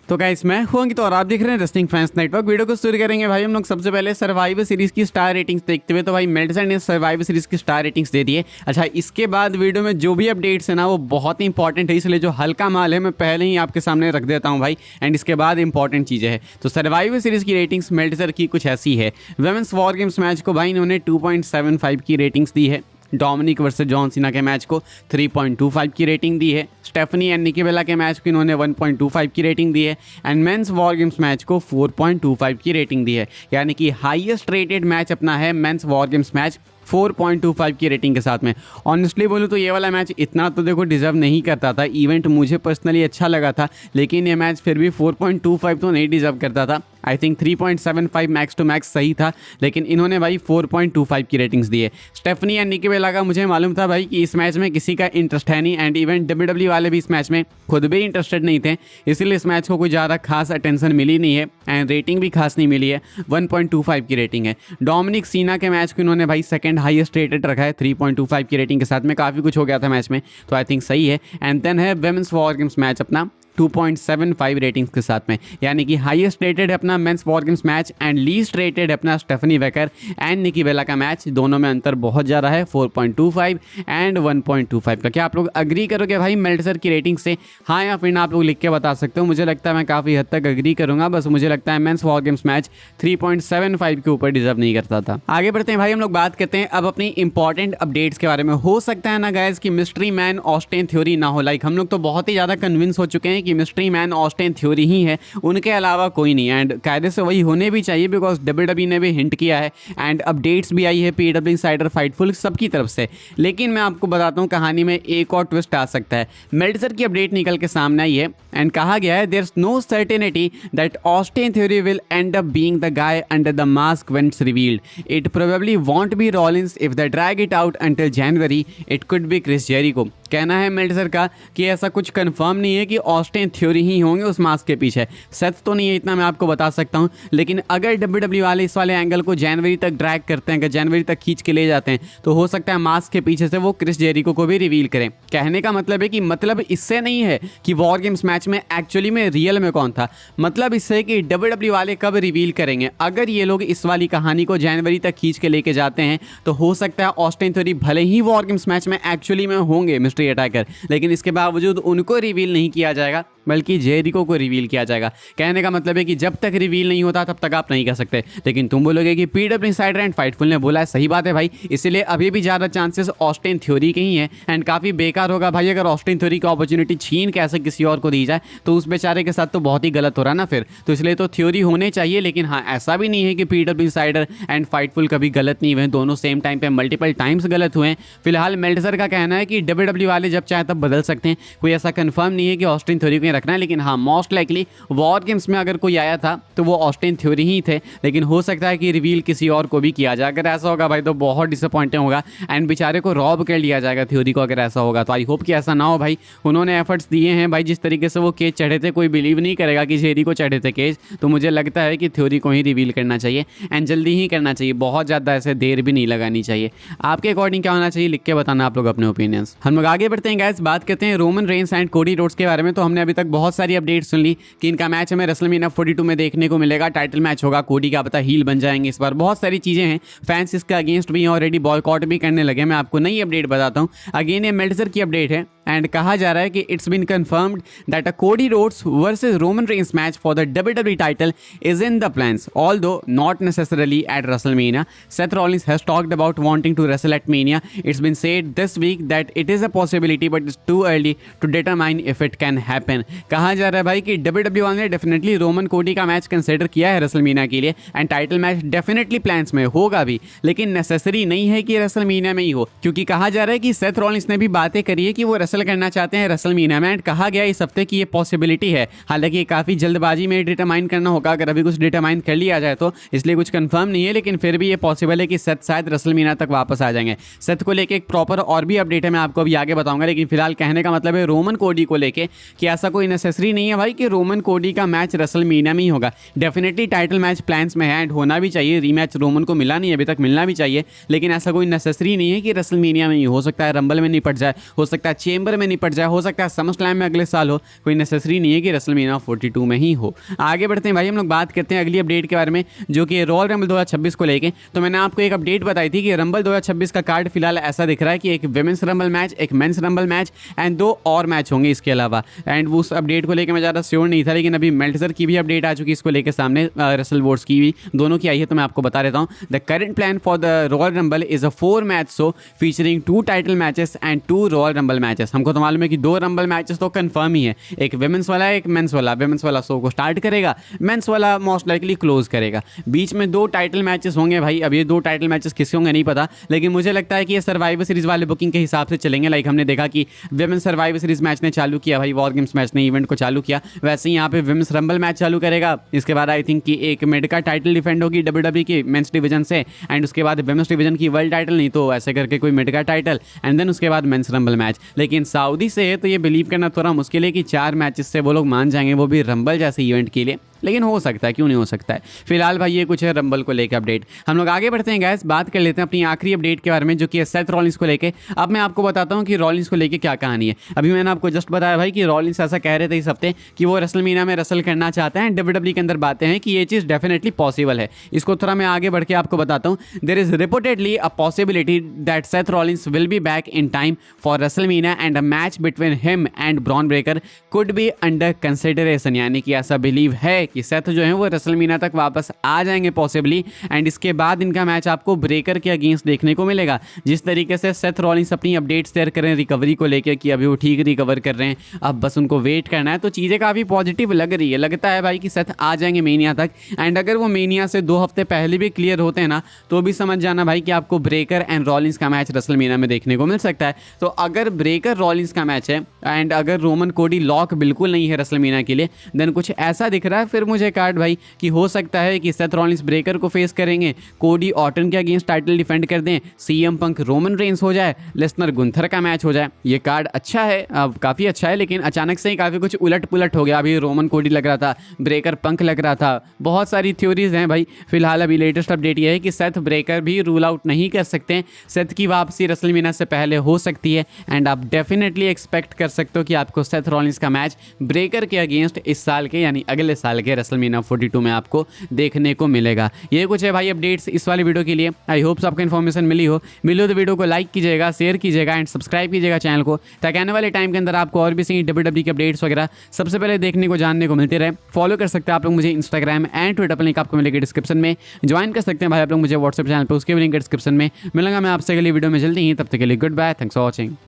तो गाइस मैं हूं अंकित और आप देख रहे हैं रेसलिंग फैंस नेटवर्क। वीडियो को शुरू करेंगे भाई हम लोग सबसे पहले सर्वाइवर सीरीज की स्टार रेटिंग्स देखते हुए। तो भाई मेल्टजर ने सर्वाइवर सीरीज की स्टार रेटिंग्स दे दिए। अच्छा, इसके बाद वीडियो में जो भी अपडेट्स है ना वो बहुत ही इंपॉर्टेंट है, इसलिए जो हल्का माल है मैं पहले ही आपके सामने रख देता हूं भाई, एंड इसके बाद इंपॉर्टेंट चीज़ें हैं। तो सर्वाइवर सीरीज की रेटिंग्स मेल्टजर की कुछ ऐसी है। वुमेन्स वॉर गेम्स मैच को भाई इन्होंने 2.75 की रेटिंग्स दी है। डोमिनिक वर्सेस जॉन सीना के मैच को 3.25 की रेटिंग दी है। स्टेफनी एंड निकी बेला के मैच को इन्होंने 1.25 की रेटिंग दी है। And men's war games match को 4.25 की रेटिंग दी है, यानी कि हाईएस्ट रेटेड मैच अपना है मेंस वॉर गेम्स मैच 4.25 की रेटिंग के साथ में। ऑनेस्टली बोलूँ तो ये वाला मैच इतना तो देखो डिजर्व नहीं करता था। इवेंट मुझे पर्सनली अच्छा लगा था, लेकिन ये मैच फिर भी 4.25 तो नहीं डिजर्व करता था। I think 3.75 max to max सही था, लेकिन इन्होंने भाई 4.25 की रेटिंग्स दी है। स्टेफनी एंड निकी बेला का मुझे मालूम था भाई कि इस मैच में किसी का इंटरेस्ट है नहीं, एंड इवेंट WWE वाले भी इस मैच में खुद भी इंटरेस्टेड नहीं थे, इसीलिए इस मैच को कोई ज़्यादा खास अटेंशन मिली नहीं है एंड रेटिंग भी खास नहीं मिली है। 1.25 की रेटिंग है। डोमिनिक सीना के मैच को इन्होंने भाई सेकंड हाईएस्ट रेटेड रखा है 3.25 की रेटिंग के साथ में। काफ़ी कुछ हो गया था मैच में, तो आई थिंक सही है। एंड देन है वुमेन्स वॉर गेम्स मैच अपना 2.75 रेटिंग्स के साथ में, यानी कि हाईएस्ट रेटेड है अपना men's war games match and least rated है अपना Stephanie Vaquer and Nikki Bella का मैच। दोनों में अंतर बहुत ज़्यादा है, 4.25 एंड 1.25 का। क्या आप लोग अग्री करोगे भाई मेल्टजर की रेटिंग से? हाँ या फिर ना आप लोग लिख के बता सकते हो। मुझे लगता है मैं काफ़ी हद तक अग्री करूंगा। बस मुझे लगता है मेंस वॉर गेम्स मैच 3.75 के ऊपर डिजर्व नहीं करता था। आगे बढ़ते हैं भाई, हम लोग बात करते हैं अब अपनी इंपॉर्टेंट अपडेट्स के बारे में। हो सकता है ना गाइस कि मिस्ट्री मैन ऑस्टिन थ्योरी ना हो। लाइक हम लोग तो बहुत ही ज़्यादा कन्विंस हो चुके हैं कि मिस्ट्री मैन ऑस्टिन थ्योरी ही है, उनके अलावा कोई नहीं। एंड कायदे से वही होने भी चाहिए, बिकॉज WWE ने भी हिंट किया है एंड अपडेट्स भी आई है PW इनसाइडर, फाइटफुल सबकी तरफ से। लेकिन मैं आपको बताता हूँ कहानी में एक और ट्विस्ट आ सकता है। मेल्टजर की अपडेट निकल के सामने आई है एंड कहा गया है there is no certainty that Austin Theory will end up being the guy under the mask when it's revealed. It probably won't be Rollins if they drag it out until January. It could be Chris Jericho. कहना है Meltzer का कि ऐसा कुछ confirm नहीं है कि Austin theory ही होंगे उस मास्क के पीछे। सच तो नहीं है, इतना मैं आपको बता सकता हूं। लेकिन अगर WWE वाले इस वाले एंगल को जनवरी तक ड्रैग करते हैं, अगर जनवरी तक खींच के ले जाते हैं, तो हो सकता है मास्क के पीछे से वो क्रिस जेरिको को भी रिवील करें। कहने का मतलब है कि मतलब इससे नहीं है कि वॉर गेम्स मैच में एक्चुअली में रियल में कौन था। मतलब इससे कि WWE वाले कब रिवील करेंगे। अगर ये लोग इस वाली कहानी को जनवरी तक खींच के लेके जाते हैं, तो हो सकता है ऑस्टिन थ्योरी भले ही वॉर गेम्स मैच में एक्चुअली में होंगे मिस्ट्री अटैकर, लेकिन इसके बावजूद उनको रिवील नहीं किया जाएगा, बल्कि जेरिको को रिवील किया जाएगा। कहने का मतलब है कि जब तक रिवील नहीं होता तब तक आप नहीं कर सकते। लेकिन तुम बोलोगे कि PW इनसाइडर एंड फाइटफुल ने बोला है, सही बात है भाई। इसलिए अभी भी ज़्यादा चांसेस ऑस्टिन थ्योरी के ही हैं एंड काफ़ी बेकार होगा भाई अगर ऑस्टिन थ्योरी की अपॉर्चुनिटी छीन के ऐसे किसी और को दी जाए, तो उस बेचारे के साथ तो बहुत ही गलत हो रहा ना फिर। तो इसलिए तो थ्योरी होने चाहिए, लेकिन हाँ ऐसा भी नहीं है कि PW इनसाइडर एंड फाइटफुल कभी गलत नहीं हुए, दोनों सेम टाइम पे मल्टीपल टाइम्स गलत हुए हैं। फिलहाल मेल्टजर का कहना है कि WWE वाले जब चाहे तब बदल सकते हैं। कोई ऐसा कंफर्म नहीं है कि ऑस्टिन थ्योरी को रखना है, लेकिन हाँ मोस्ट लाइकली वॉर गेम्स में अगर कोई आया था तो वो ऑस्टिन थ्योरी ही थे। लेकिन हो सकता है कि रिवील किसी और को भी किया जाए। अगर ऐसा होगा भाई तो बहुत डिसअपॉइंटिंग होगा एंड बेचारे को रॉब कर लिया जाएगा थ्योरी को अगर ऐसा होगा। तो आई होप कि ऐसा ना हो भाई। उन्होंने एफर्ट्स दिए हैं भाई, जिस तरीके से वो केज चढ़े थे कोई बिलीव नहीं करेगा कि जेरी को चढ़े थे केज। तो मुझे लगता है कि थ्योरी को ही रिवील करना चाहिए एंड जल्दी ही करना चाहिए, बहुत ज़्यादा ऐसे देर भी नहीं लगानी चाहिए। आपके अकॉर्डिंग क्या होना चाहिए लिख के बताना आप लोग अपने ओपिनियंस। हम लोग आगे बढ़ते हैं गाइस, बात करते हैं Roman Reigns and Cody Rhodes के बारे में। तो हमने अभी तक बहुत सारी अपडेट सुन ली कि इनका मैच हमें रेसलमेनिया 42 में देखने को मिलेगा, टाइटल मैच होगा, कोडी का पता हील बन जाएंगे इस बार। बहुत सारी चीजें हैं, फैंस इसके अगेंस्ट भी ऑलरेडी बॉयकॉट भी करने लगे। मैं आपको नई अपडेट बताता हूं। अगेन ये मेल्टजर की अपडेट है एंड कहा जा रहा है कि it's been confirmed that a Cody Rhodes versus Roman Reigns match for the WWE title is in the plans, although not necessarily at WrestleMania. Seth Rollins has talked about wanting to wrestle at Mania. It's been said this week that it is a possibility but it's too early to determine if it can happen. कहा जा रहा है भाई कि WWE ने definitely Roman कोडी का match consider किया है रेसलमेनिया के लिए and title match definitely plans में होगा भी, लेकिन नेसेसरी नहीं है कि रेसलमेनिया में ही हो, क्योंकि कहा जा रहा है कि सेथ रॉलिंस ने भी बातें करी है कि वो करना चाहते हैं रेसलमेनिया में एंड कहा गया इस हफ्ते की ये पॉसिबिलिटी है। हालांकि काफी जल्दबाजी में डिटरमाइन करना होगा अगर अभी कुछ डिटरमाइन कर लिया जाए तो, इसलिए कुछ कंफर्म नहीं है। लेकिन फिर भी ये पॉसिबल है कि सेथ शायद रेसलमेनिया तक वापस आ जाएंगे। सेथ को लेके एक प्रॉपर और भी अपडेट है, मैं आपको अभी आगे बताऊंगा। लेकिन फिलहाल कहने का मतलब है रोमन कोडी को लेके कि ऐसा कोई कोई नेसेसरी नहीं है भाई कि रोमन कोडी का मैच रेसलमेनिया में ही होगा। डेफिनेटली टाइटल मैच प्लान्स में है एंड होना भी चाहिए, रीमैच रोमन को मिला नहीं अभी तक, मिलना भी चाहिए, लेकिन ऐसा कोई नेसेसरी नहीं है कि रेसलमेनिया में ही हो सकता है रंबल में निपट जाए, हो सकता है चेंबर में निपट जाए, हो सकता है समरस्लैम में अगले साल हो, कोई नेसेसरी नहीं है कि रेसलमेनिया 42 में ही हो। आगे बढ़ते हैं भाई, हम लोग बात करते हैं अगली अपडेट के बारे में जो कि रॉयल रंबल 2026 को लेके। तो मैंने आपको एक अपडेट बताई थी कि रंबल 2026 का कार्ड फिलहाल ऐसा दिख रहा है कि एक विमेंस रंबल मैच, एक मेंस रंबल मैच एंड 2 और मैच होंगे इसके अलावा। एंड उस अपडेट को लेकर मैं ज़्यादा श्योर नहीं था, लेकिन अभी मेल्टजर की भी अपडेट आ चुकी है इसको लेकर सामने, रसल वोट्स की भी दोनों की आई है, तो मैं आपको बता देता हूँ। The current plan for the royal rumble is a 4 match show featuring 2 title matches and 2 royal rumble matches. हमको तो मालूम है कि 2 रंबल मैचेस तो कंफर्म ही है, एक विमेंस वाला एक मेंस वाला। विमेंस वाला शो को स्टार्ट करेगा, मेंस वाला मोस्ट लाइकली क्लोज करेगा। बीच में 2 टाइटल मैचेस होंगे भाई। अब ये 2 टाइटल मैचेस किसके होंगे नहीं पता, लेकिन मुझे लगता है कि ये सर्वाइवर सीरीज वाले बुकिंग के हिसाब से चलेंगे। लाइक हमने देखा कि विमेंस सर्वाइवर सीरीज मैच ने चालू किया भाई, वॉर गेम्स मैच ने इवेंट को चालू किया, वैसे ही यहाँ पे विमेंस रंबल मैच चालू करेगा। इसके बाद आई थिंक कि एक मिड का टाइटल डिफेंड होगी WWE की मेंस डिवीजन से, एंड उसके बाद विमेंस डिवीजन की वर्ल्ड टाइटल, नहीं तो ऐसे करके कोई मिड का टाइटल, एंड देन उसके बाद मेंस रंबल मैच। लेकिन सऊदी से है तो ये बिलीव करना थोड़ा मुश्किल है कि 4 मैचेस से वो लोग मान जाएंगे, वो भी रंबल जैसे इवेंट के लिए, लेकिन हो सकता है, क्यों नहीं हो सकता है। फिलहाल भाई ये कुछ है रंबल को लेकर अपडेट। हम लोग आगे बढ़ते हैं गाइस, बात कर लेते हैं अपनी आखिरी अपडेट के बारे में जो कि सेथ रॉलिंस को लेके। अब मैं आपको बताता हूँ कि रॉलिंस को लेके क्या कहानी है। अभी मैंने आपको जस्ट बताया भाई कि रॉलिंस ऐसा कह रहे थे इस हफ्ते कि वो रेसलमेनिया में रसल करना चाहते हैं। WWE के अंदर बातें हैं कि ये चीज़ डेफिनेटली पॉसिबल है। इसको थोड़ा मैं आगे बढ़ के आपको बताता हूँ। There is reportedly a possibility that Seth Rollins will be back in time for WrestleMania and a match between him and Bron Breakker could be under consideration. यानी कि ऐसा बिलीव है कि सेथ जो है वो रेसलमेनिया तक वापस आ जाएंगे पॉसिबली, एंड इसके बाद इनका मैच आपको ब्रेकर के अगेंस्ट देखने को मिलेगा। जिस तरीके से सेथ रॉलिंस अपनी अपडेट्स शेयर कर रहे हैं रिकवरी को लेकर कि अभी वो ठीक रिकवर कर रहे हैं, अब बस उनको वेट करना है, तो चीज़ें काफ़ी पॉजिटिव लग रही है। लगता है भाई कि सेथ आ जाएंगे मेनिया तक, एंड अगर वो मेनिया से 2 हफ्ते पहले भी क्लियर होते हैं ना, तो भी समझ जाना भाई कि आपको ब्रेकर एंड रॉलिंस का मैच रेसलमेनिया में देखने को मिल सकता है। तो अगर ब्रेकर रॉलिंस का मैच है एंड अगर रोमन कोडी लॉक बिल्कुल नहीं है रेसलमेनिया के लिए, देन कुछ ऐसा दिख रहा है फिर मुझे कार्ड भाई कि हो सकता है कि सेथ रॉलिंस ब्रेकर को फेस करेंगे, कोडी ऑर्टन के अगेंस्ट टाइटल डिफेंड कर दें, सीएम पंक रोमन रेंस हो जाए, लेसनर गुंथर का मैच हो जाए। ये कार्ड अच्छा है, काफ़ी अच्छा है, लेकिन अचानक से ही काफ़ी कुछ उलट पुलट हो गया। अभी रोमन कोडी लग रहा था, ब्रेकर पंक लग रहा था, बहुत सारी थ्योरीज हैं भाई। फिलहाल अभी लेटेस्ट अपडेट ये है कि सेथ ब्रेकर भी रूल आउट नहीं कर सकते, सेथ की वापसी रेसलमेनिया से पहले हो सकती है, एंड आप डेफिनेटली एक्सपेक्ट कर सकते हो कि आपको सेथ रॉलिंस का मैच ब्रेकर के अगेंस्ट इस साल के यानी अगले साल के रेसलमेनिया 42 में आपको देखने को मिलेगा। ये कुछ है भाई अपडेट्स इस वाली वीडियो के लिए। आई होप आपको इन्फॉर्मेशन मिली हो तो वीडियो को लाइक कीजिएगा, शेयर कीजिएगा एंड सब्सक्राइब कीजिएगा चैनल को, ताकि आने वाले टाइम के अंदर आपको और भी सही WWE के अपडेट्स वगैरह सबसे पहले देखने को जानने को मिलते रहे। फॉलो कर सकते हैं आप लोग मुझे इंस्टाग्राम एंड ट्विटर पर, लिंक आपको मिलेगी डिस्क्रिप्शन में। ज्वाइन कर सकते हैं भाई आप लोग मुझे व्हाट्सएप चैनल पर, उसके भी लिंक डिस्क्रिप्शन में। मिलूंगा मैं आपसे अगली वीडियो में जल्दी ही, तब तक के लिए goodbye, thanks for watching.